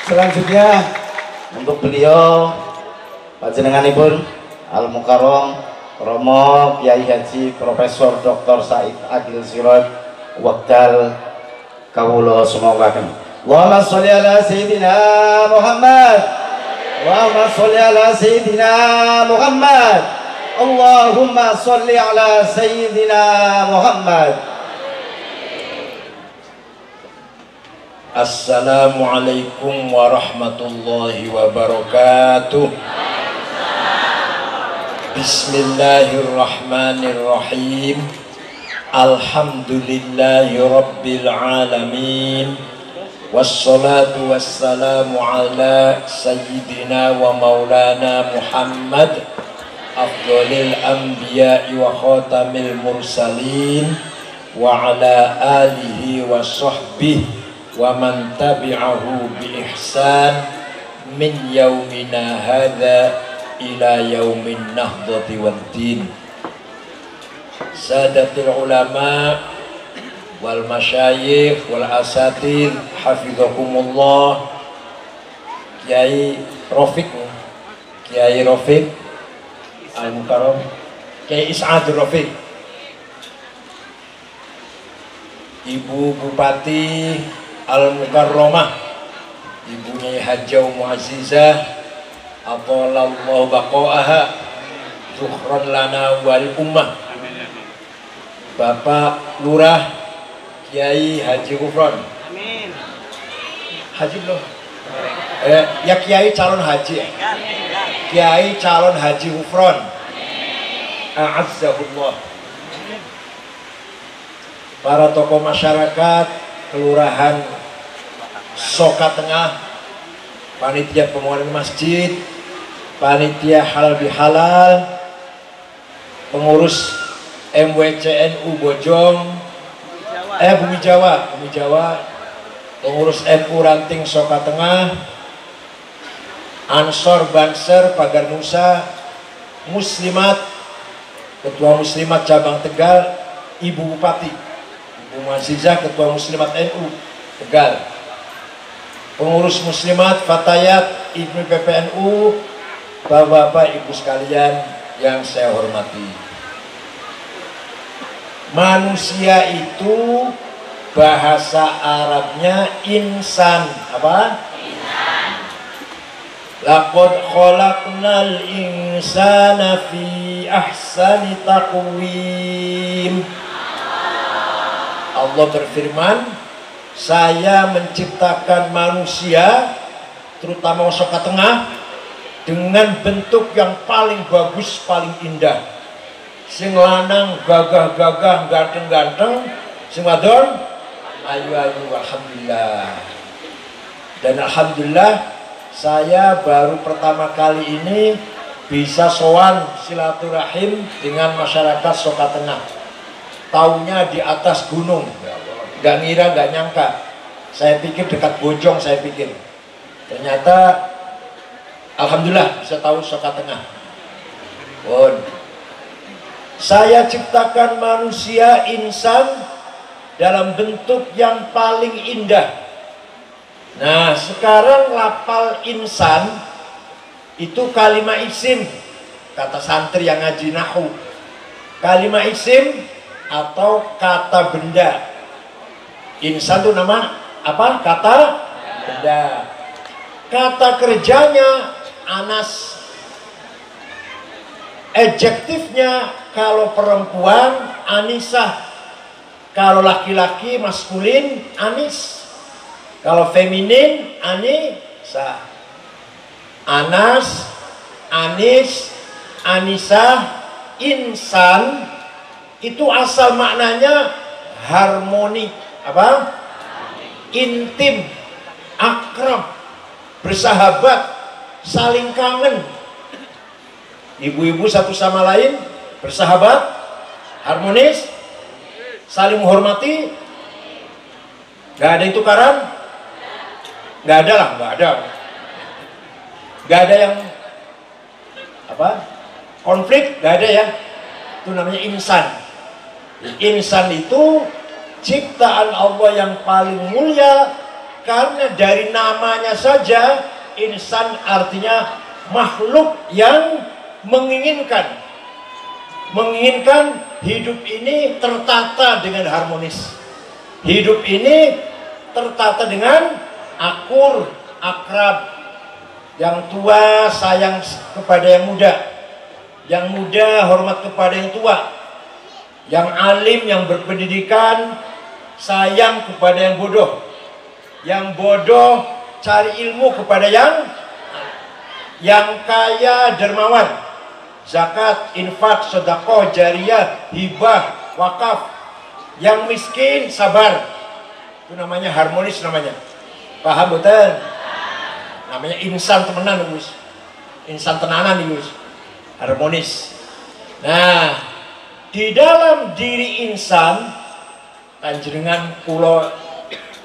Selanjutnya untuk beliau panjenenganipun Al Mukarrom Romo Kiai Haji Profesor Dr. Said Agil Siraj wekdal kawula semogaken. Allahumma sholli ala sayyidina Muhammad. Allahumma sholli ala sayyidina Muhammad. Allahumma sholli ala sayyidina Muhammad. Assalamualaikum warahmatullahi wabarakatuh. Bismillahirrahmanirrahim. Alhamdulillahi rabbil alamin. Wassalatu wassalamu ala sayyidina wa maulana Muhammad afdhalil anbiya'i wa khatamil mursalin wa ala alihi wa sahbihi wa man tabi'ahu bi ihsan min yaumina hadza ila yaumin nahdhati waddin. Sadatul ulama wal masyayikh wal asatir hafizakumullah. Kiai Rafiq Al Mukarrom, Kiai Is'adur Rafiq, Ibu Bupati Al Mukarromah, Ibunya Hajjah Mu'azzizah Athalallahu baqa'aha Zuhran lana wal ummah, Bapak Lurah Kiai Haji Gufron. Amin. Haji belum? Ya Kiai calon haji. Kiai calon Haji Gufron. A'azzahullah. Para tokoh masyarakat Kelurahan Soka Tengah, panitia pembangunan masjid, panitia halal bihalal, pengurus MWCNU Bojong, Bumi Jawa, pengurus NU Ranting Soka Tengah, Ansor Banser Pagar Nusa, Muslimat, Ketua Muslimat Cabang Tegal, Ibu Bupati Ibu Muazzizah, Ketua Muslimat NU Tegal, pengurus Muslimat Fatayat Ibnu PPNU, Bapak-bapak Ibu sekalian yang saya hormati. Manusia itu bahasa Arabnya insan. Apa? Insan. Laqad khalaqnal insana fi ahsani taqwim. Allah berfirman, saya menciptakan manusia, terutama Soka Tengah, dengan bentuk yang paling bagus, paling indah. Sing lanang gagah-gagah, ganteng-ganteng, sing wadon ayu-ayu. Alhamdulillah. Dan alhamdulillah saya baru pertama kali ini bisa sowan silaturahim dengan masyarakat Soka Tengah. Taunya di atas gunung, gak ngira, gak nyangka. Saya pikir dekat Bojong, saya pikir. Ternyata alhamdulillah bisa tahu Soka Tengah. Saya ciptakan manusia insan dalam bentuk yang paling indah. Nah, sekarang lapal insan itu kalimat isim, kata santri yang ngaji nahu. Kalimat isim atau kata benda. Insan itu nama apa? Kata benda. Kata kerjanya anas. Adjektifnya kalau perempuan anisah, kalau laki-laki maskulin anis, kalau feminin anisa. Anas, anis, anisah, insan itu asal maknanya harmoni, apa? Intim, akrab, bersahabat, saling kangen. Ibu-ibu satu sama lain bersahabat, harmonis, saling menghormati. Gak ada itu tukaran? Gak ada lah, gak ada. Gak ada yang apa? Konflik, gak ada ya. Itu namanya insan. Insan itu ciptaan Allah yang paling mulia, Karena dari namanya saja insan artinya makhluk yang menginginkan hidup ini tertata dengan harmonis. Hidup ini tertata dengan akur, akrab. Yang tua sayang kepada yang muda, yang muda hormat kepada yang tua, yang alim, yang berpendidikan sayang kepada yang bodoh, yang bodoh cari ilmu kepada yang kaya dermawan, zakat, infak, sedekah, jariyah, hibah, wakaf. Yang miskin sabar. Itu namanya harmonis namanya. Paham betul? Namanya insan temenan, Gus. Insan tenanan, Gus. Harmonis. Nah, di dalam diri insan, panjenengan kula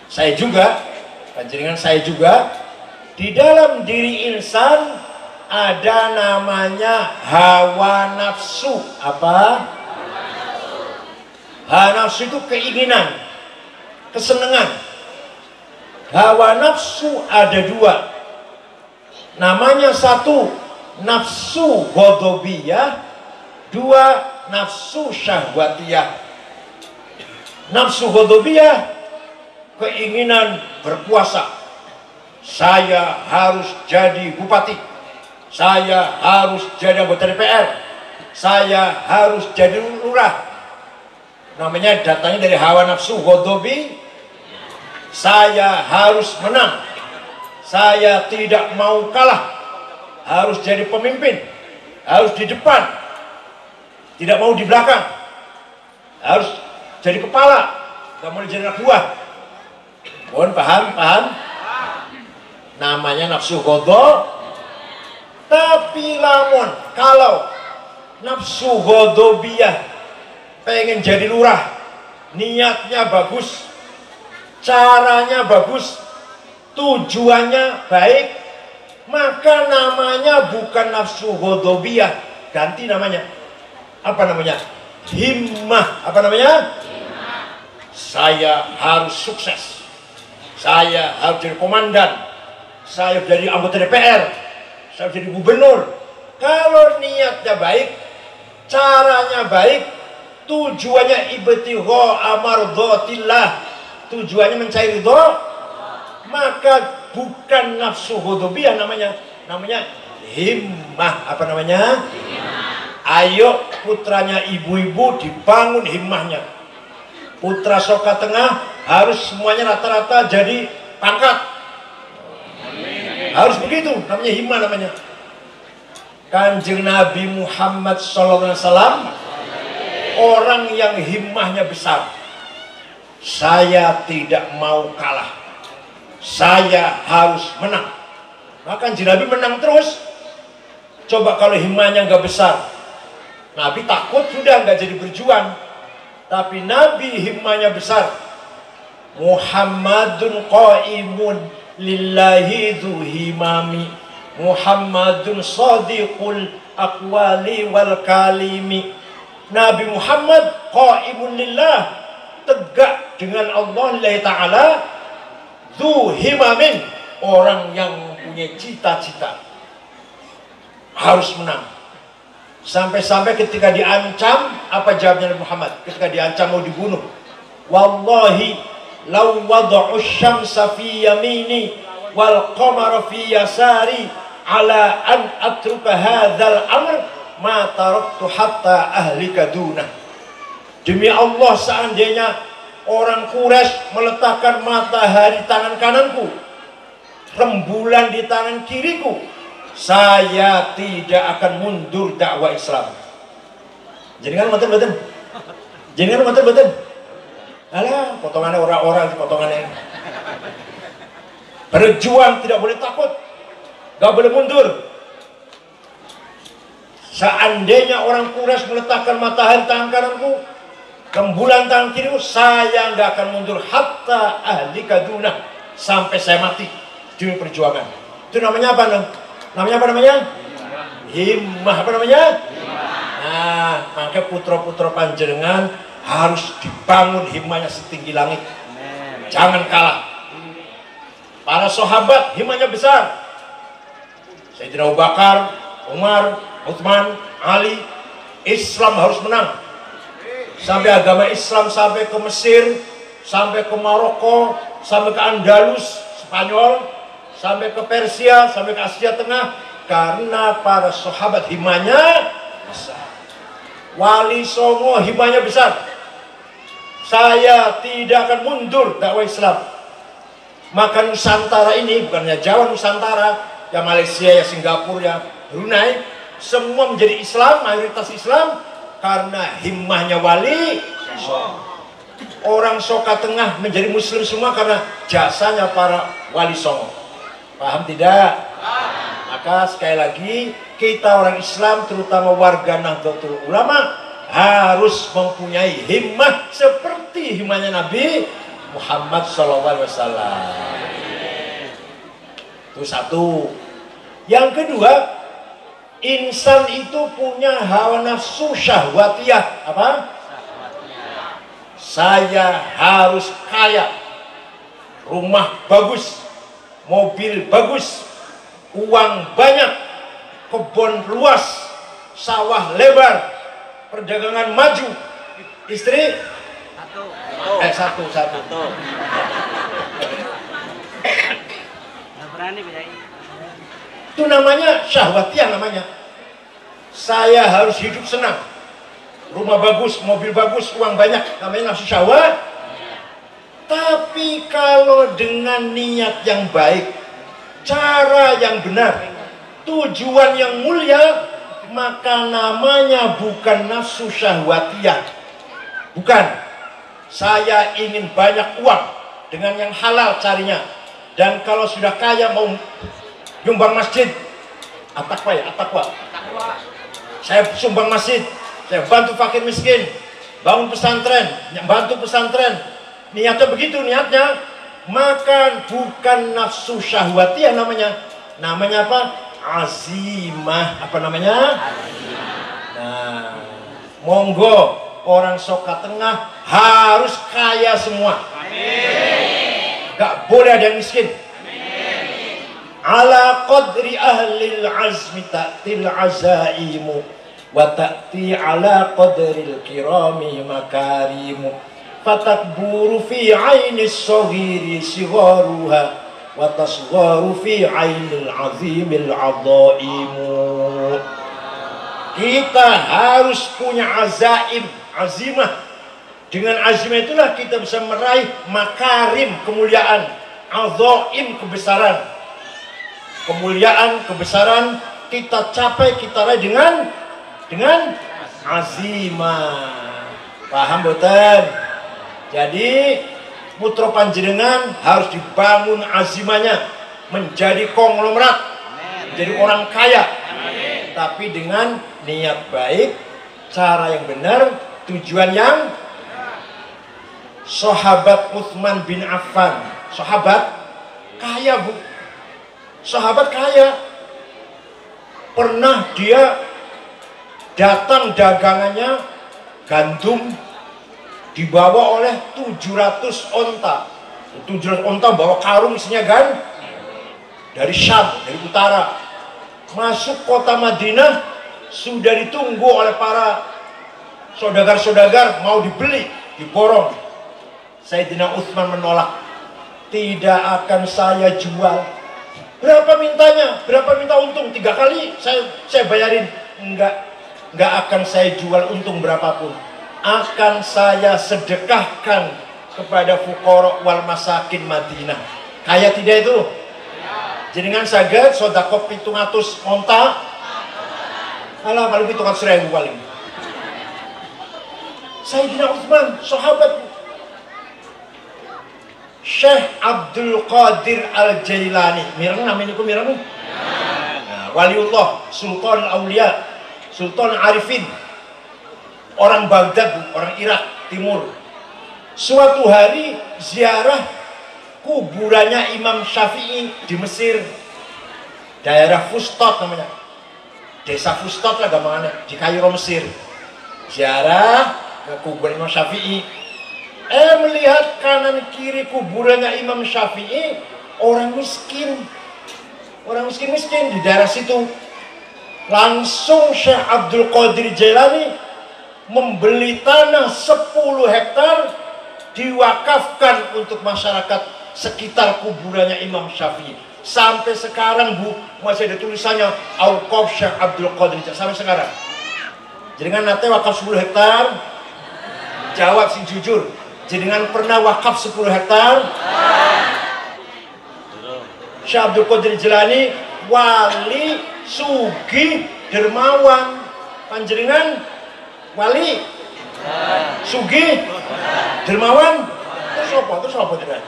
saya juga, di dalam diri insan ada namanya hawa nafsu. Apa? Hawa nafsu itu keinginan, kesenangan. Hawa nafsu ada dua. Namanya satu nafsu ghadabiyah, dua nafsu syahwatiyah. Nafsu ghadabiyah, keinginan berkuasa. Saya harus jadi bupati, saya harus jadi anggota DPR, saya harus jadi lurah. Namanya datangnya dari hawa nafsu ghadabi. Saya harus menang, saya tidak mau kalah, harus jadi pemimpin, harus di depan, tidak mau di belakang, harus jadi kepala, tidak mau jadi anak buah. Mohon paham? Namanya nafsu ghadab. Tapi lamun kalau nafsu ghadabiyah pengen jadi lurah, niatnya bagus, caranya bagus, tujuannya baik, maka namanya bukan nafsu ghadabiyah, ganti namanya. Apa namanya? Himmah. Apa namanya? Himmah. Saya harus sukses, saya harus jadi komandan, saya harus jadi anggota DPR, saya harus jadi gubernur. Kalau niatnya baik, caranya baik, tujuannya ibtigha amardhatillah, tujuannya mencari ridho, maka bukan nafsu ghadabiyah namanya himmah. Apa namanya? Himmah. Ayo putranya ibu-ibu dibangun himmahnya. Putra Soka Tengah harus semuanya rata-rata jadi pangkat. Harus begitu, namanya himmah namanya. Kanjeng Nabi Muhammad SAW orang yang himmahnya besar. Saya tidak mau kalah, saya harus menang. Maka Nabi menang terus. Coba kalau himmahnya nggak besar, Nabi takut sudah nggak jadi berjuang. Tapi Nabi himmahnya besar. Muhammadun qaimun lillahi dhu himami, Muhammadun sadiqul aqwali wal kalimi. Nabi Muhammad qaimun lillah, tegak dengan Allah lillahi ta'ala, dhu himamin, orang yang mempunyai cita-cita, harus menang. Sampai-sampai ketika diancam, apa jawabnya Nabi Muhammad ketika diancam mau dibunuh? Wallahi law wada'u syamsa fi yamini wal qamara fi yasari ala an atruka hadzal amr ma taraktu hatta ahlika dunah. Demi Allah, seandainya orang Quraisy meletakkan matahari tangan kananku, rembulan di tangan kiriku, saya tidak akan mundur dakwah Islam. Jenengan mboten? Jenengan mboten? Alah, potongannya orang-orang, potongannya. Berjuang tidak boleh takut, gak boleh mundur. Seandainya orang Quraisy meletakkan matahari tangan kananku, rembulan tangan kiriku, saya nggak akan mundur hatta ahlika dunah, sampai saya mati demi perjuangan. Itu namanya apa? Namanya himmah. Apa namanya? Nah, maka putra-putra panjenengan harus dibangun himmahnya setinggi langit. Jangan kalah. Para sahabat himanya besar. Sayyidina Abu Bakar, Umar, Utsman, Ali. Islam harus menang. Sampai agama Islam sampai ke Mesir, sampai ke Maroko, sampai ke Andalus, Spanyol, sampai ke Persia, sampai ke Asia Tengah, karena para sahabat himanya besar. Wali Songo himanya besar. Saya tidak akan mundur dakwah Islam. Maka Nusantara ini, bukannya Jawa, Nusantara, ya Malaysia, ya Singapura, ya Brunei, semua menjadi Islam, mayoritas Islam, karena himmahnya wali Songo. Orang Soka Tengah menjadi Muslim semua karena jasanya para wali Songo. Paham tidak? Maka sekali lagi, kita orang Islam, terutama warga Nahdlatul Ulama, harus mempunyai himmah seperti himmahnya Nabi Muhammad SAW. Itu satu. Yang kedua, insan itu punya hawa nafsu syahwatiyah. Apa? Saya harus kaya, rumah bagus, mobil bagus, uang banyak, kebun luas, sawah lebar, perdagangan maju, istri satu. Nggak berani bedain. Itu namanya syahwatiyah namanya. Saya harus hidup senang, rumah bagus, mobil bagus, uang banyak, namanya nafsu syahwat. Tapi kalau dengan niat yang baik, cara yang benar, tujuan yang mulia, maka namanya bukan nafsu syahwatiyah. Bukan. Saya ingin banyak uang dengan yang halal carinya. Dan kalau sudah kaya mau nyumbang masjid, at-taqwa ya, at-taqwa. Saya sumbang masjid, saya bantu fakir miskin, bangun pesantren, bantu pesantren. Niatnya begitu, niatnya. Maka bukan nafsu syahwatiyah namanya. Namanya apa? Azimah. Apa namanya? Nah, monggo orang Soka Tengah harus kaya semua. Gak boleh ada yang miskin. Ala qadri ahlil azmi ta'til azaimu wa ta'ti ala qadril kirami makarimu fatakburu fi ainis saghiri sigharuha wa tasgharu fi ainil azimil azaimu. Kita harus punya azaim, azimah. Dengan azimah itulah kita bisa meraih makarim, kemuliaan, azaim, kebesaran. Kemuliaan, kebesaran kita capai, kita raih dengan azimah. Paham betul? Jadi putra panjenengan harus dibangun azimahnya menjadi konglomerat, menjadi orang kaya. Tapi dengan niat baik, cara yang benar, tujuan yang sahabat Utsman bin Affan, sahabat kaya bu, sahabat kaya. Pernah dia datang dagangannya gandum dibawa oleh 700 onta. 700 onta bawa karung isinya kan dari Syam, dari utara. Masuk kota Madinah, sudah ditunggu oleh para saudagar-saudagar mau dibeli, diborong. Sayyidina Utsman menolak. Tidak akan saya jual. Berapa mintanya? Berapa minta untung? 3 kali saya bayarin. Enggak akan saya jual untung berapapun. Akan saya sedekahkan kepada fuqara wal masakin Madinah. Kaya tidak itu? Jenengan saged sedekah 700 onta. Alah paling 700.000 paling. Sayyidina Utsman, sahabat. Syekh Abdul Qadir Al-Jailani, mirang namanya ku mirang. Nah, waliullah, Sultan Aulia, Sultan Arifin, orang Baghdad, orang Irak Timur. Suatu hari ziarah kuburannya Imam Syafi'i di Mesir, daerah Fustat namanya, desa Fustat lah gampangannya, di Kairo Mesir. Ziarah ke kuburan Imam Syafi'i. Melihat kanan kiri kuburannya Imam Syafi'i orang miskin. Orang miskin-miskin di daerah situ. Langsung Syekh Abdul Qadir Jailani membeli tanah 10 hektar diwakafkan untuk masyarakat sekitar kuburannya Imam Syafi'i. Sampai sekarang Bu, masih ada tulisannya Auqaf Syekh Abdul Qadir Jailani sampai sekarang. Jenengan nate wakaf 10 hektar? Jawab sing jujur. Jenengan pernah wakaf 10 hektar? Syekh Abdul Qadir Jailani wali sugi dermawan. Panjenengan wali sugi dermawan. Terus apa tidak?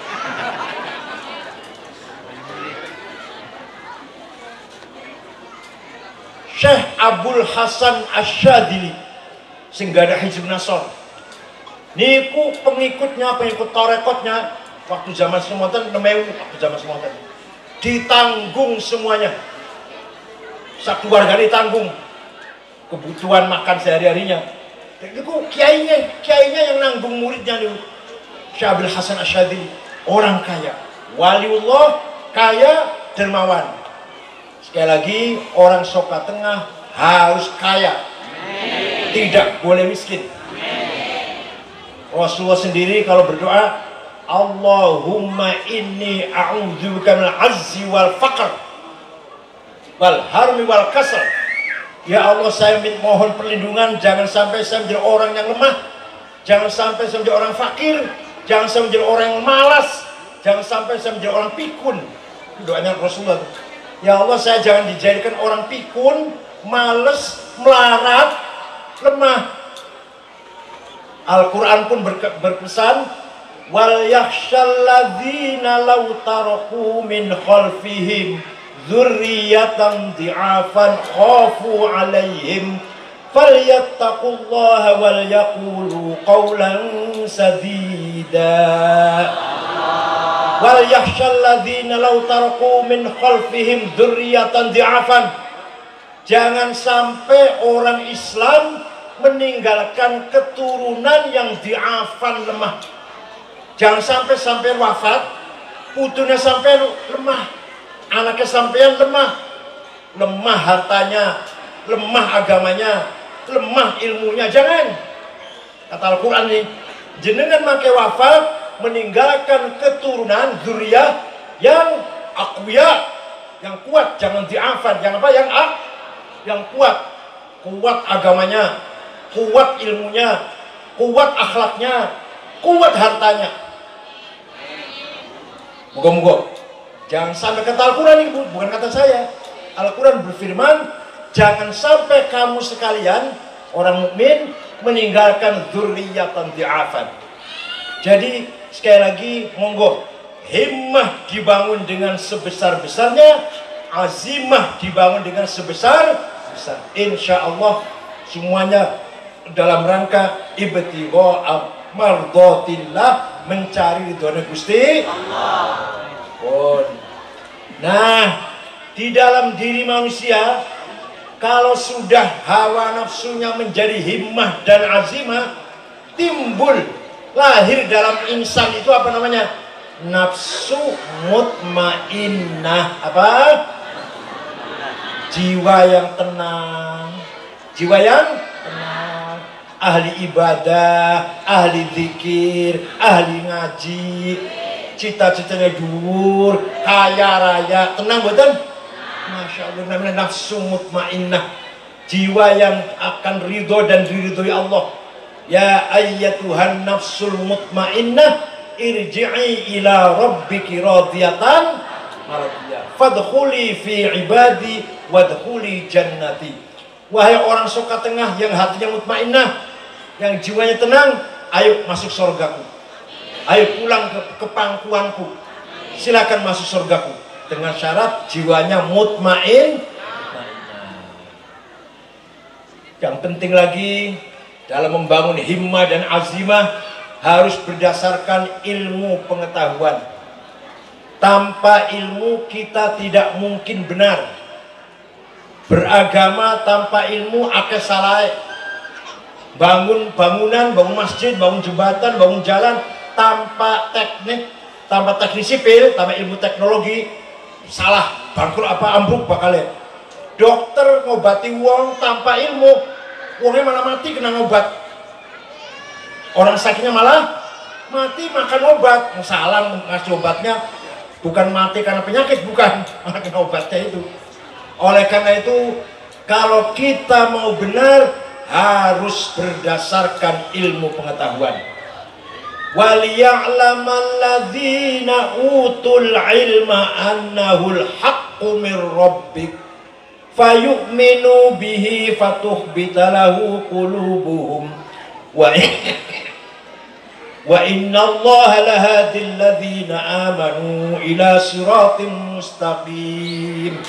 Syekh Abdul Hasan Asyadili sing gada Hizb Nasr niku pengikut torekotnya waktu zaman semonten waktu zaman semonten ditanggung semuanya, sakeluarga ditanggung kebutuhan makan sehari-harinya. Itu kiainya yang nanggung muridnya nih. Syekh Abdul Hasan Asyadili orang kaya, waliullah, kaya, dermawan. Sekali lagi, orang Soka Tengah harus kaya, tidak boleh miskin. Rasulullah sendiri kalau berdoa, Allahumma inni a'udzubika minal azzi wal faqr wal harmi wal kasal. Ya Allah, saya mohon perlindungan, jangan sampai saya menjadi orang yang lemah, jangan sampai saya menjadi orang fakir, jangan sampai menjadi orang yang malas, jangan sampai saya menjadi orang pikun. Doanya Rasulullah. Ya Allah, saya jangan dijadikan orang pikun, males, melarat, lemah. Al-Quran pun berpesan, wal yakhshalladzina law taraku min khalfihim dzurriyyatan dhi'afan khafu 'alaihim falyattaqullaha wal yaqulu qawlan sadida. Wal yakhshalladzina law taraku min khalfihim dzurriyyatan dhi'afan. Jangan sampai orang Islam meninggalkan keturunan yang dhi'afan, lemah. Jangan sampai wafat, putunya sampai lemah, anaknya sampean lemah, lemah hartanya, lemah agamanya, lemah ilmunya. Jangan. Kata Al-Quran nih, jenengan makai wafat meninggalkan keturunan zuriyah yang aqwiya, yang kuat. Jangan dhi'afan, yang apa? Yang kuat, kuat agamanya, kuat ilmunya, kuat akhlaknya, kuat hartanya. Moga-moga jangan sampai, kata Al-Quran ini, bukan kata saya. Al-Quran berfirman, jangan sampai kamu sekalian orang mukmin meninggalkan dzurriyyatan dhi'afan. Jadi sekali lagi, monggo himmah dibangun dengan sebesar-besarnya, azimah dibangun dengan sebesar-besar. Insya Allah semuanya dalam rangka ibtigha mardhatillah, mencari ridhonya Gusti Allah. Nah, di dalam diri manusia kalau sudah hawa nafsunya menjadi himmah dan azimah, timbul lahir dalam insan itu apa namanya? Nafsu mutmainnah. Apa? Jiwa yang tenang, jiwa yang tenang, ahli ibadah, ahli zikir, ahli ngaji, cita-citanya dhuwur, kaya raya, tenang betul? Masya Allah, namanya nafsu mutmainnah, jiwa yang akan ridho dan diridhoi Allah. Ya ayyatuhan nafsul mutmainnah, irji'i ila rabbiki radiyatan maradiyah, fadkhuli fi ibadi wadkhuli jannati. Wahai orang Soka Tengah yang hatinya mutmainnah, yang jiwanya tenang, ayo masuk surgaku, ayo pulang ke pangkuanku, silakan masuk surgaku, dengan syarat jiwanya mutmain. Yang penting lagi dalam membangun himmah dan azimah harus berdasarkan ilmu pengetahuan. Tanpa ilmu kita tidak mungkin benar. Beragama tanpa ilmu akeh salah. Bangun bangunan, bangun masjid, bangun jembatan, bangun jalan tanpa teknik, tanpa teknik sipil, tanpa ilmu teknologi, salah, bangkrut apa ambruk bakalnya. Dokter ngobati wong tanpa ilmu, wongnya malah mati kena ngobat. Orang sakitnya malah mati makan obat. Salah ngasih obatnya, bukan mati karena penyakit, bukan, malah kena obatnya itu. Oleh karena itu, kalau kita mau benar harus berdasarkan ilmu pengetahuan. Waliya'lamal ladzina utul ilma annahul haqqu mir rabbik fayu'minu bihi fatukhbita lahu qulubuhum wa innallaha lahadil ladzina amanu ila siratim mustaqim.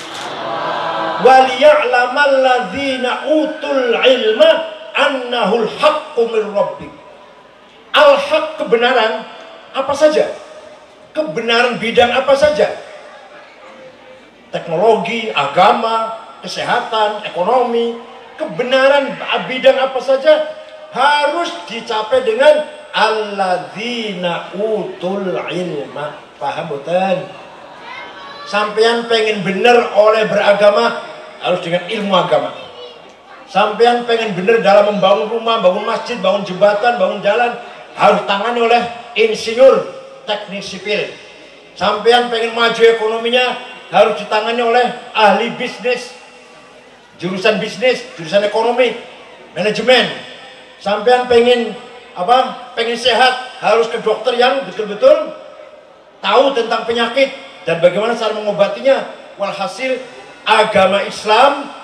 Waliya'lamal ladzina utul ilma annahul haqqu mir rabbik. Al-haq, kebenaran apa saja? Kebenaran bidang apa saja? Teknologi, agama, kesehatan, ekonomi, kebenaran bidang apa saja harus dicapai dengan alladzina utul ilma. Paham betul? Sampean pengen bener oleh beragama harus dengan ilmu agama. Sampean pengen bener dalam membangun rumah, bangun masjid, bangun jembatan, bangun jalan, harus tangani oleh insinyur teknik sipil. Sampean pengen maju ekonominya harus ditangani oleh ahli bisnis, jurusan bisnis, jurusan ekonomi, manajemen. Sampean pengen apa? Pengen sehat harus ke dokter yang betul-betul tahu tentang penyakit dan bagaimana cara mengobatinya. Walhasil agama Islam,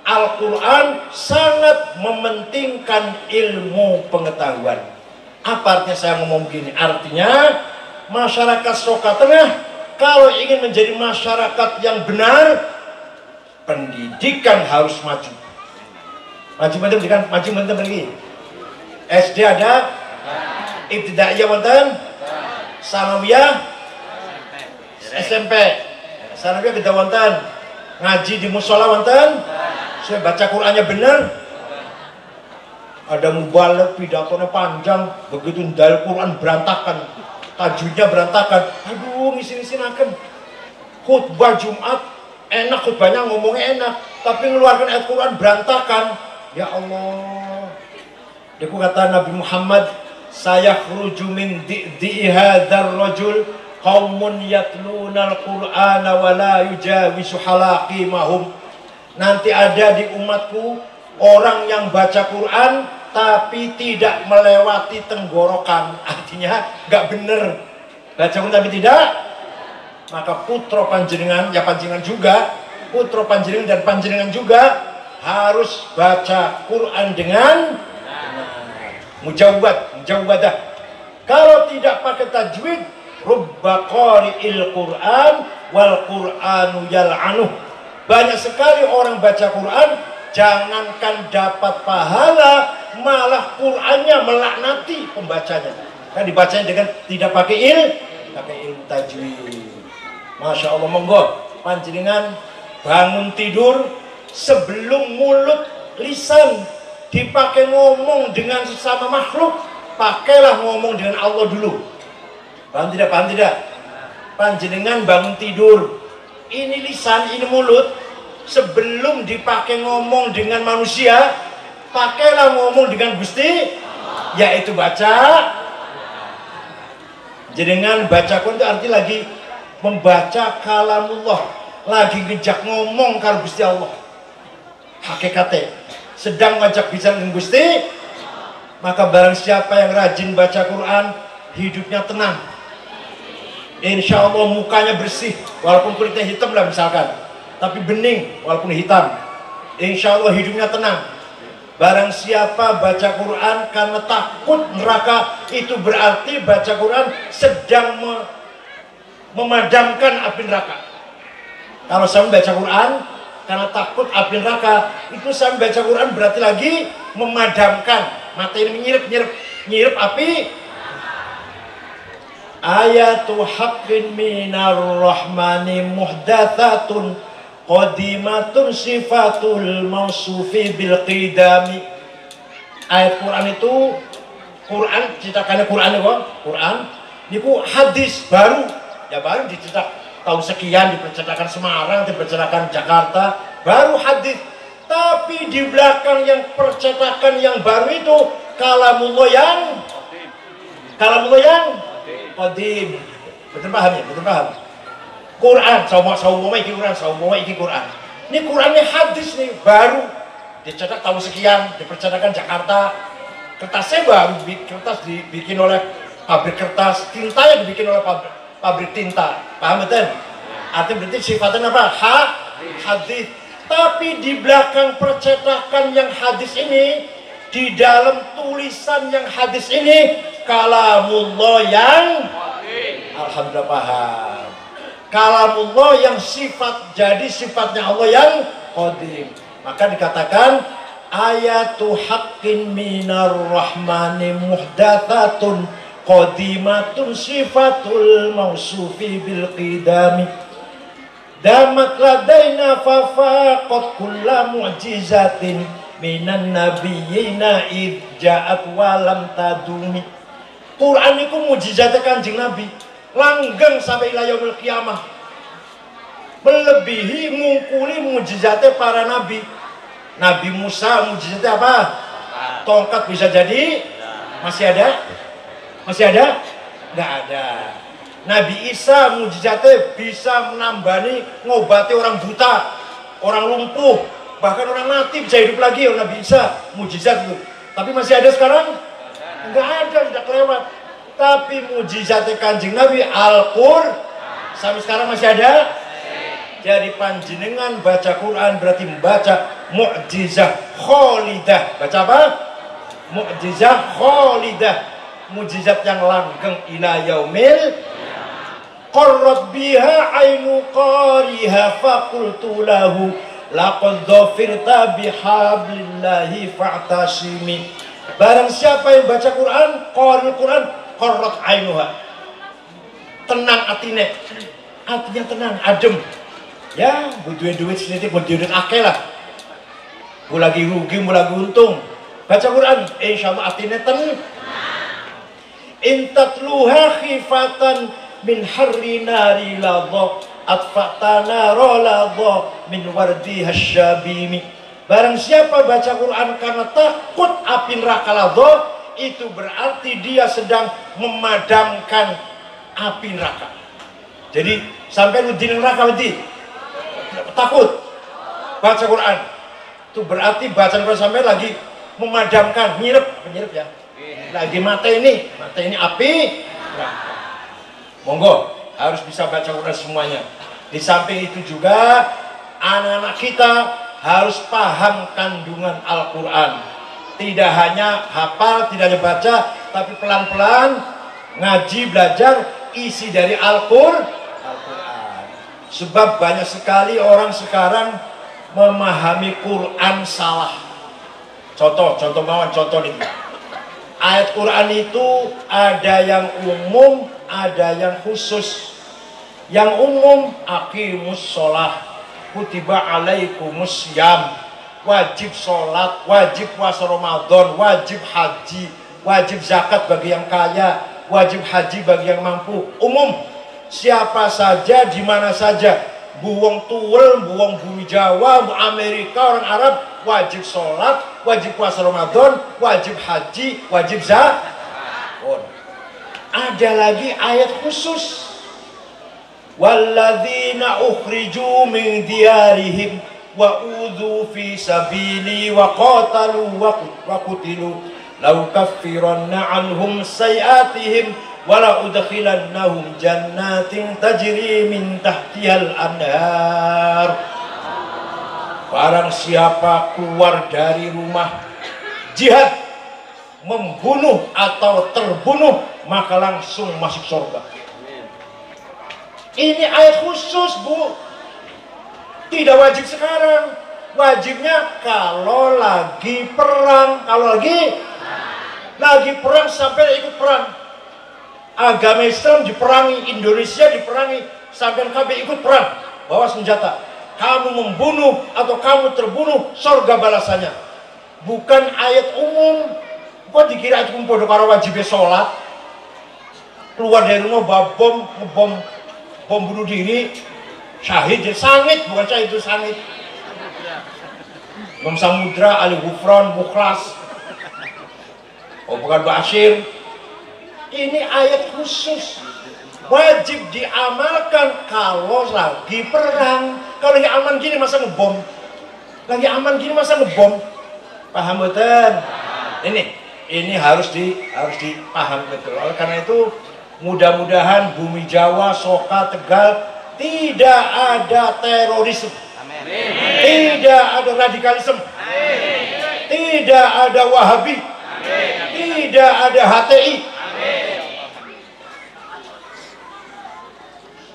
Al-Quran sangat mementingkan ilmu pengetahuan. Apa artinya saya ngomong begini? Artinya masyarakat Soka Tengah kalau ingin menjadi masyarakat yang benar, pendidikan harus maju. Maju pendidikan, maju lagi. SD ada, Ibtidaiyah wonten, Sanawiyah, SMP, Sanawiyah kita wonten, ngaji di musola wonten, saya baca Qur'annya benar. Ada mubalek pidatonya panjang, begitu dari Quran berantakan, tajwidnya berantakan. Aduh, ngisin-ngisinaken. Khutbah Jumat enak, khutbahnya ngomongnya enak, tapi ngeluarkan ayat Quran berantakan. Ya Allah. Deku kata Nabi Muhammad, saya khruju min di'i hadzal rajul qaumun yatlunal Qur'ana wa la yujawisu halaqimahum. Nanti ada di umatku orang yang baca Quran tapi tidak melewati tenggorokan. Artinya nggak bener baca Quran tapi tidak. Maka putra panjenengan, ya panjenengan juga, putra panjenengan dan panjenengan juga harus baca Quran dengan mujawwadah. Kalau tidak pakai tajwid, rubba qari'il Quran wal Qur'anu yal'anuh. Banyak sekali orang baca Quran, jangankan dapat pahala, malah Qur'annya melaknati pembacanya. Kan dibacanya dengan tidak pakai ilmu tajwid. Masya Allah, monggo panjenengan bangun tidur sebelum mulut lisan dipakai ngomong dengan sesama makhluk, pakailah ngomong dengan Allah dulu. Paham tidak? Paham tidak? Panjenengan bangun tidur, ini lisan, ini mulut, sebelum dipakai ngomong dengan manusia, pakailah ngomong dengan Gusti, yaitu baca. Jenengan baca Quran itu arti lagi membaca kalamullah, lagi ngejak ngomong karo Gusti Allah. Hakikatnya sedang ngajak bicara dengan Gusti. Maka barang siapa yang rajin baca Quran, hidupnya tenang. Insya Allah mukanya bersih, walaupun kulitnya hitam lah misalkan, tapi bening walaupun hitam. Insya Allah hidupnya tenang. Barang siapa baca Quran karena takut neraka, itu berarti baca Quran sedang memadamkan api neraka. Kalau saya baca Quran karena takut api neraka, itu saya baca Quran berarti lagi memadamkan. Mata ini nyirip api. Ayatu haqqin minar rahmani muhdathatun qadimatun sifatul mausufi bil qidami. Ayat Quran itu, Quran citakannya Quran itu, Quran Niku hadis baru, ya baru dicetak tahun sekian, dipercetakan Semarang, dipercetakan Jakarta, baru hadis. Tapi di belakang yang percetakan yang baru itu kalamullah yang qadim. Betul paham ya? Betul paham. Quran, saumoma iki Quran, saumoma iki Quran. Ini Qurannya hadis nih, baru dicetak tahun sekian, dipercetakan Jakarta. Kertasnya baru, kertas dibikin oleh pabrik kertas, tintanya dibikin oleh pabrik tinta. Paham betul? Artinya berarti sifatnya apa? Hadis. Tapi di belakang percetakan yang hadis ini, di dalam tulisan yang hadis ini, kalamullah yang alhamdulillah paham. Kalamullah yang sifat, jadi sifatnya Allah yang qadim. Maka dikatakan ayatu haqqin minar rahmani muhdathatun qadimatun sifatul mausufi bil qidami damat ladaina fafaqat kulla mu'jizatin minan nabiyyina id ja'at walam tadumi. Quran itu mujizatnya Kanjeng Nabi langgeng sampai ila yaumil qiyamah, melebihi ngungkuli mujizatnya para nabi. Nabi Musa mujizatnya apa? Tongkat bisa jadi? Masih ada? Masih ada? Nggak ada. Nabi Isa mujizatnya bisa menambani, ngobati orang buta, orang lumpuh, bahkan orang mati bisa hidup lagi. Nabi Isa mujizat itu. Tapi masih ada sekarang? Nggak ada, sudah kelewat. Tapi mujizatnya Kanjeng Nabi Al-Qur'an sampai sekarang masih ada. Jadi panjenengan baca Quran berarti membaca mukjizah kholidah. Baca apa? Mukjizah kholidah, mujizat yang langgeng ila yaumil qarrat biha ainu qariha faqultu lahu laqad dhafirta bihablillahi fa'tasimi. Barang siapa yang baca Quran, qara'ul Quran, qarrat ainuha, tenang atine, hatinya tenang, adem. Ya, butuh duit sedikit, butuh duit akeh lah. Bu lagi rugi, bu lagi untung. Baca Quran, insyaallah atine tenang. Intatluha khifatan min harri nari ladha atfatana roladha min wardi hasyabimi. Barang siapa baca Quran karena takut api neraka ladha, itu berarti dia sedang memadamkan api neraka. Jadi sampai lu di neraka takut baca Quran, itu berarti bacaan Quran sampai lagi memadamkan, nyirep ya, lagi mata ini api neraka. Monggo harus bisa baca Quran semuanya. Di samping itu juga anak-anak kita harus paham kandungan Al-Quran. Tidak hanya hafal, tidak hanya baca, tapi pelan-pelan ngaji, belajar isi dari Al-Quran. Sebab banyak sekali orang sekarang memahami Quran salah. Contoh nih. Ayat Quran itu ada yang umum, ada yang khusus. Yang umum, aqimus sholah, kutiba alaikumus syiyam, wajib sholat, wajib puasa Ramadan, wajib haji, wajib zakat bagi yang kaya, wajib haji bagi yang mampu. Umum, siapa saja, di mana saja, buwong tuwel, buwong bumi Jawa, bu Amerika, orang Arab, wajib sholat, wajib puasa Ramadan, wajib haji, wajib zakat. Ada lagi ayat khusus. Walladzina ukhriju min diyarihim wa udzu fi sabili wa qatalu wa qutilu law kaffiranna anhum sayiatihim wa la udkhilannahum jannatin tajri min tahtihal anhar. Barang siapa keluar dari rumah jihad, membunuh atau terbunuh, maka langsung masuk surga. Ini ayat khusus, Bu. Tidak wajib sekarang. Wajibnya kalau lagi perang. Kalau lagi perang sampai ikut perang. Agama Islam diperangi, Indonesia diperangi, sampai kami ikut perang. Bawa senjata. Kamu membunuh atau kamu terbunuh, surga balasannya. Bukan ayat umum. Kok dikira itu podo karo wajib sholat? keluar dari rumah bawa bom, bom bunuh diri, syahid, sangit, bukan syahid itu sangit. Imam Samudra, Ali Gufron, Mukhlas, bukan Bashir. Ini ayat khusus, wajib diamalkan kalau lagi perang. Kalau lagi aman gini masa ngebom? Lagi aman gini masa ngebom? Paham betul? Ini harus dipaham betul. Oleh karena itu mudah-mudahan bumi Jawa, Soka, Tegal tidak ada terorisme, tidak ada radikalisme, tidak ada Wahabi, tidak ada HTI.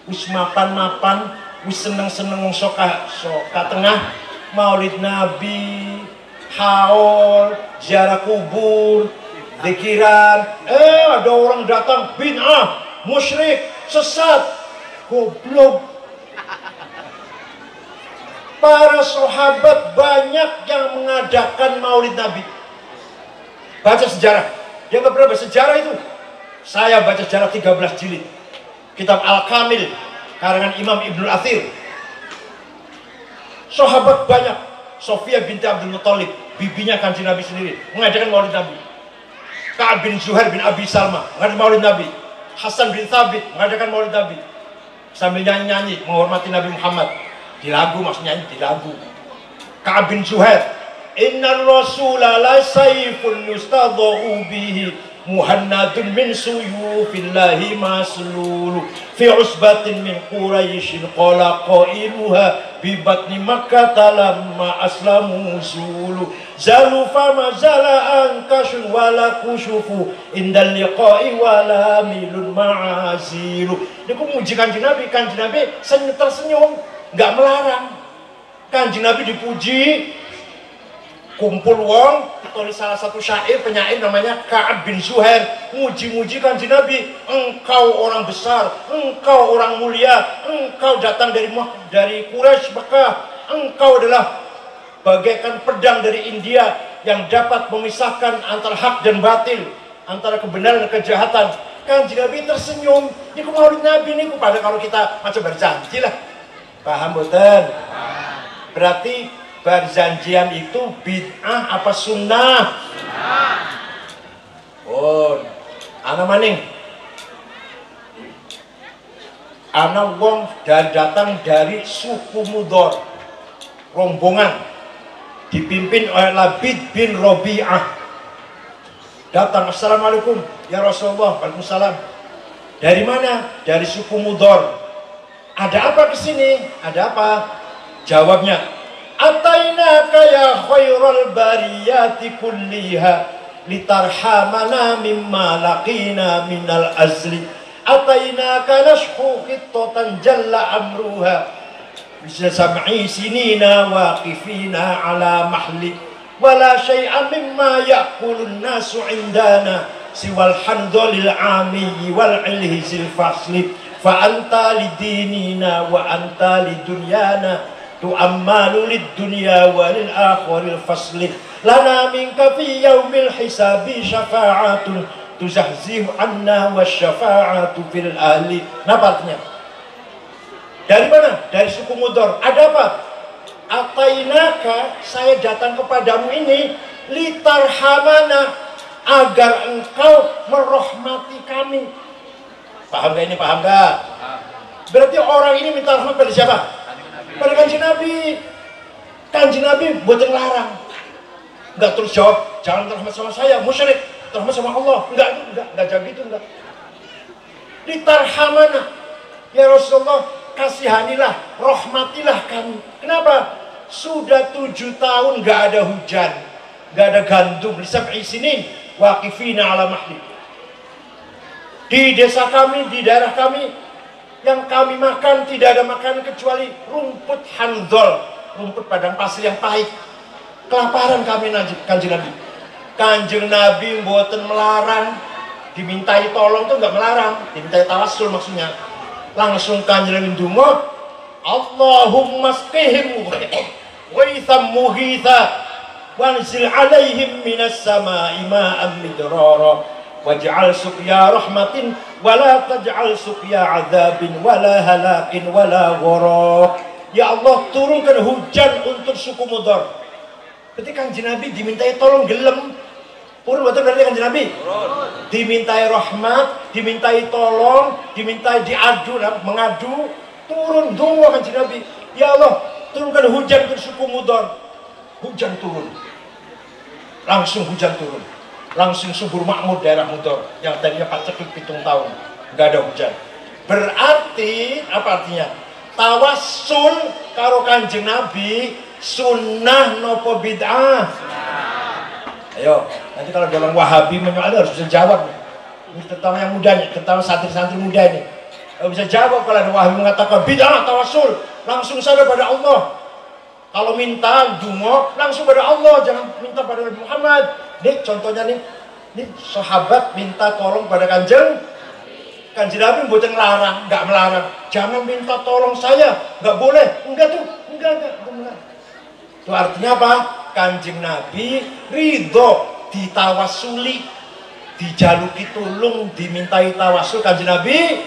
Wis mapan-mapan, wis seneng-seneng Soka Tengah, Maulid Nabi, haul, ziarah kubur, zikiran. Ada orang datang bid'ah, musyrik, sesat, goblok. Para sahabat banyak yang mengadakan Maulid Nabi. Baca sejarah. Dia nggak pernah baca sejarah itu. Saya baca sejarah 13 jilid. Kitab Al-Kamil karangan Imam Ibnul Athir. Sahabat banyak. Sofia binti Abdul Muthalib, bibinya Kanjeng Nabi sendiri, mengadakan Maulid Nabi. Ka'ab bin Zuhair bin Abi Salma mengadakan Maulid Nabi. Hasan bin Thabit mengadakan Maulid Nabi. Sambil nyanyi-nyanyi menghormati Nabi Muhammad. Di lagu, maksudnya di lagu. Ka'ab bin Zuhair, innar rasula la sayfun yustadha'u bihi muhannadun min suyufillahi maslulu fi usbatin min quraishin qala qailuha bi batni makkah lamma aslamu sulu zalu fama zala ankashun wala kushufu indal liqa'i wala milun ma'azilu. Dia memuji Kanjeng Nabi tersenyum, nggak melarang. Kanjeng Nabi dipuji, kumpul wong, tulis salah satu syair penyair namanya Ka'ab bin Zuhair, muji-muji Kanjeng Nabi, engkau orang besar, engkau orang mulia, engkau datang dari Quraisy Mekah, engkau adalah bagaikan pedang dari India yang dapat memisahkan antara hak dan batil, antara kebenaran dan kejahatan. Kanjeng Nabi tersenyum. Ini Maulid Nabi ini pada kalau kita macam berjanji lah. Paham betul? Berarti perjanjian itu bid'ah apa sunnah? Oh, ana maning. Ana wong datang dari suku Mudhar, rombongan dipimpin oleh Labid bin Rabi'ah. Datang, assalamualaikum ya Rasulullah. Waalaikumsalam. Dari mana? Dari suku Mudhar. Ada apa kesini? Ada apa? Jawabnya, atainaka ya khairal bariyati kulliha litarhamana mimma laqina minal azli atainaka nashku khittatan jalla amruha bisa sam'i sinina waqifina ala mahli wala syai'an mimma ya'kulun nasu indana siwal handolil ami wal ilhizil fasli fa anta lidinina wa anta lidunyana tu'ammalu lid-dunya wa lil-akhiril fasli lana minka fi yaumil hisabi syafa'atun tuzahzihu anna wasyafa'atu fil ahli. Napa artinya? Dari mana? Dari suku Mudhar. Ada apa? Atainaka, saya datang kepadamu ini litarhamana, agar engkau merahmati kami. Paham gak ini? Paham gak? Berarti orang ini minta rahmat pada siapa? Pada Kanjeng Nabi. Kanjeng Nabi buat yang larang. Enggak terus jawab, jangan terhormat sama saya, musyrik, terhormat sama Allah. Enggak jawab itu, enggak. Litarhamana, ya Rasulullah, kasihanilah, rahmatilah kami. Kenapa? Sudah 7 tahun enggak ada hujan, enggak ada gandum. Lisab'i sinin waqifina ala mahli. Di desa kami, di daerah kami, yang kami makan tidak ada makanan kecuali rumput handol, rumput padang pasir yang pahit. Kelaparan kami, Kanjeng Nabi. Kanjeng Nabi mboten melarang, dimintai tolong tuh nggak melarang, dimintai tawassul maksudnya. Langsung Kanjeng Nabi ndonga, Allahumma sqihim ghaitham mughitha wanzil alaihim minas sama'i ma'an midrara waj'al suqya rahmatin wala taj'al suqya adzabin wala halakin wala gharaq. Ya Allah, turunkan hujan untuk suku Mudhar. Berarti Kanjeng Nabi dimintai tolong gelem. Purun betul dari Kanjeng Nabi. Dimintai rahmat, dimintai tolong, dimintai diadu, mengadu, turun doa Kanjeng Nabi. Ya Allah, turunkan hujan untuk suku Mudhar. Hujan turun. Langsung hujan turun. Langsung subur makmur daerah Mudhar yang tadinya paceklik 7 tahun. Enggak ada hujan. Berarti apa artinya? Tawassul karo Kanjeng Nabi sunnah nopo bid'ah? Ayo, nanti kalau dalam Wahabi menyoal harus bisa jawab. Ini terutama yang muda nih, terutama santri-santri muda ini. Kalau bisa jawab kalau ada Wahabi mengatakan bid'ah tawassul, langsung saja pada Allah. Kalau minta dungo langsung pada Allah, jangan minta pada Nabi Muhammad. Nih contohnya nih sahabat minta tolong pada Kanjeng Nabi bukan ngelarang, nggak melarang. Jangan minta tolong saya, nggak boleh. Enggak tuh, enggak melarang. Itu artinya apa? Kanjeng Nabi ridho ditawasuli, dijaluki tulung, dimintai tawasul Kanjeng Nabi.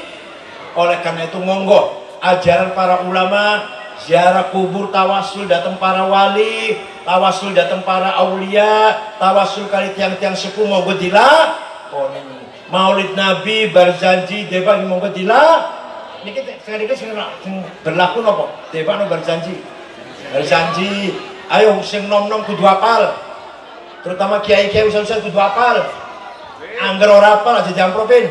Oleh karena itu monggo ajaran para ulama, ziarah kubur tawasul datang para wali, tawasul datang para aulia, tawasul kali tiang-tiang sepuh monggo dilakoni. Maulid Nabi berjanji deba monggo dilakoni. Niki sekali-kali sing berlaku nopo? Deba no berjanji. Berjanji. Ayo sing nom-nom kudu hafal. Terutama kiai-kiai ustaz-ustaz kudu hafal. Angger ora hafal aja jampropin.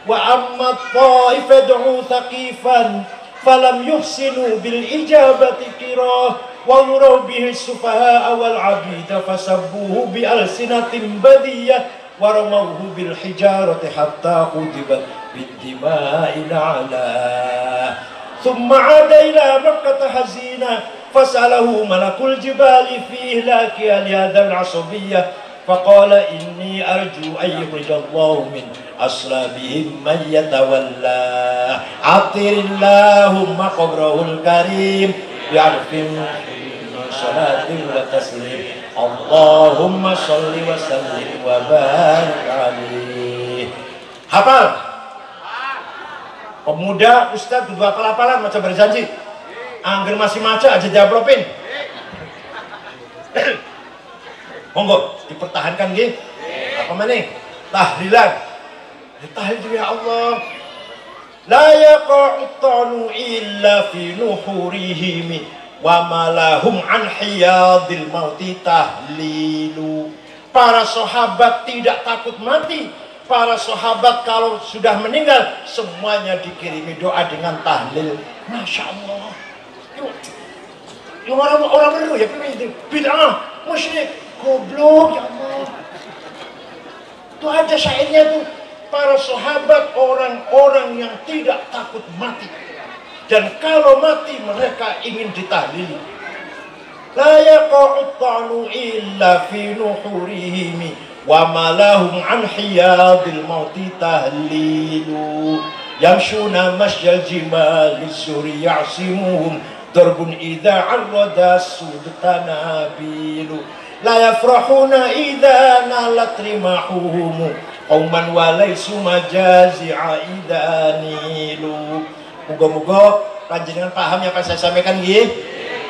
Wa amma ta'ifatu thaqifan falam yuhsinu bil ijabati qirah wa yuraw bihi sufaha wal abida fasabbuhu bi alsinatin badiyah wa ramawhu bil hijarati hatta qudibat bid dima'il ala thumma 'ada ila makkah hazina fasalahu malakul jibali fi ihlaki li hadha al asabiyyah faqala inni arju an yukhrijallahu min aslabihim man yatawalla atirillahumma qabrahul karim bi'arfin salatin wa taslim Allahumma sholli wa sallim wa barik alaihi. Hafal. Pemuda ustaz kudu hafal-hafalan macam berjanji. Angger masih maca aja jablopin. Monggo dipertahankan nggih. Apa meneh? Tahlilan. Tahlil ya Allah. La yaqa'u ta'nu illa fi nuhurihim wa malahum an hiyadil mauti tahlilu. Para sahabat tidak takut mati. Para sahabat kalau sudah meninggal semuanya dikirimi doa dengan tahlil. Masya Allah. Yuk orang baru ya bid'ah, musyrik, goblok ya Allah. Itu ada syairnya tuh. Para sahabat orang-orang yang tidak takut mati. Dan kalau mati mereka ingin ditahlili. La yaqa'u ta'nu illa fi nuhurihim wa ma lahum an hiyadil mauti tahlilu yamshuna masyal jimal suri ya'simuhum darbun idha arrada sudtanabilu la yafrahuna idha nalat rimahuhum qauman walaysu majazi'a idanilu. Moga-moga panjenengan paham yang akan saya sampaikan nggih.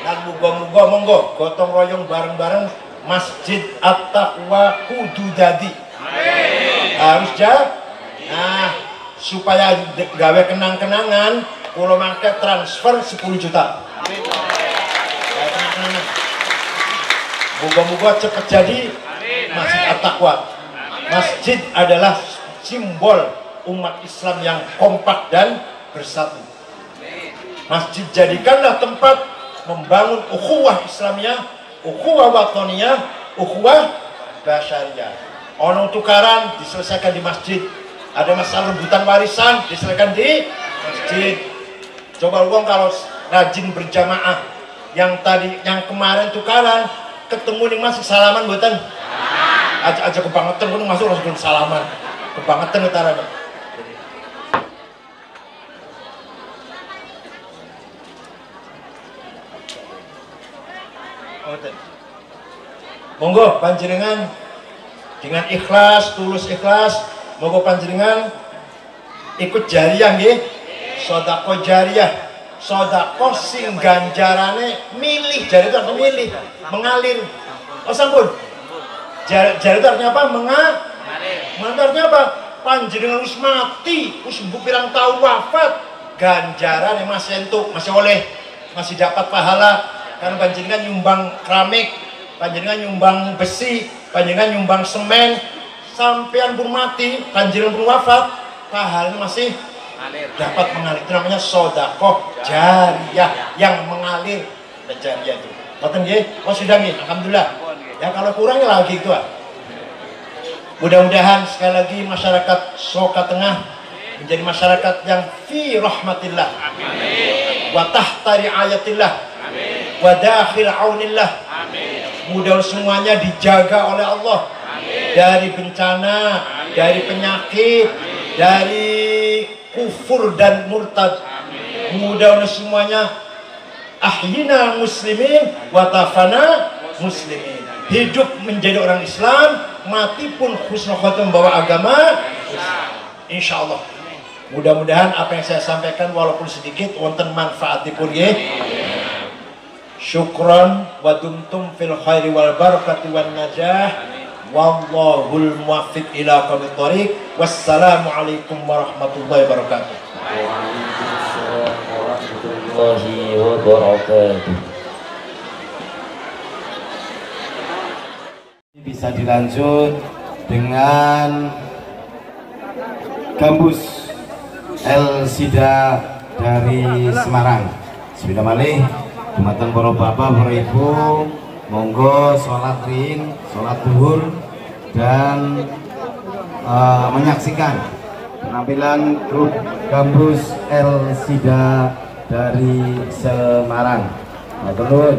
Dan moga-moga monggo gotong royong bareng-bareng Masjid At-Taqwa kudu dadi. Harus ja. Nah, supaya gawe kenang-kenangan kula mangke transfer 10 juta. Moga-moga cepat jadi Masjid At-Taqwa. Masjid adalah simbol umat Islam yang kompak dan bersatu. Masjid jadikanlah tempat membangun ukhuwah Islamiyah, ukhuwah watoniyah, ukhuwah basyariyah. Ono tukaran diselesaikan di masjid. Ada masalah rebutan warisan diselesaikan di masjid. Coba uang kalau rajin berjamaah. Yang kemarin tukaran ketemu nih masih salaman buatan. Aja kebangetan pun masuk langsung salaman. Kebangetan utara. Monggo panjenengan dengan ikhlas, tulus ikhlas, moga panjenengan ikut jariah nggih. Sedekah jariah, sedekah sing ganjarane milih, jari itu artinya milih, mengalir. Oh sampun. Jari itu artinya apa? Mengalir. Artinya apa? Panjenengan wis mati, wis pirang tahun wafat, ganjaran yang masih entuk, masih oleh, masih dapat pahala. Karena panjenengan nyumbang keramik, panjenengan nyumbang besi, panjenengan nyumbang semen, sampean pun mati, panjenengan pun wafat, pahalanya masih dapat mengalir. Itu namanya sedekah jariyah yang mengalir. Jariyah itu. Boten nggih? Oh sudah nggih, alhamdulillah. Ya kalau kurang ya lagi itu. Mudah-mudahan sekali lagi masyarakat Soka Tengah menjadi masyarakat yang fi rahmatillah, wa tahta riayatillah, wa dakhil aunillah. Mudah semuanya dijaga oleh Allah dari bencana, dari penyakit, dari kufur dan murtad. Mudah semuanya ahyina muslimin wa tafana muslimin. Hidup menjadi orang Islam, mati pun husnul khotimah membawa agama Islam. Insyaallah. Mudah-mudahan apa yang saya sampaikan walaupun sedikit wonten manfaatipun nggih. Syukran wa dumtum fil khairi wal barakati wan najah. Wallahul muwaffiq ila aqwamit thoriq. Wassalamu alaikum warahmatullahi wabarakatuh. Waalaikumsalam warahmatullahi wabarakatuh. Bisa dilanjut dengan Gambus El Sida dari Semarang. Bismillahirrahmanirrahim. Dumateng para bapak, para ibu, monggo sholat rin, sholat duhur dan menyaksikan penampilan grup Gambus El Sida dari Semarang. Matur nuwun.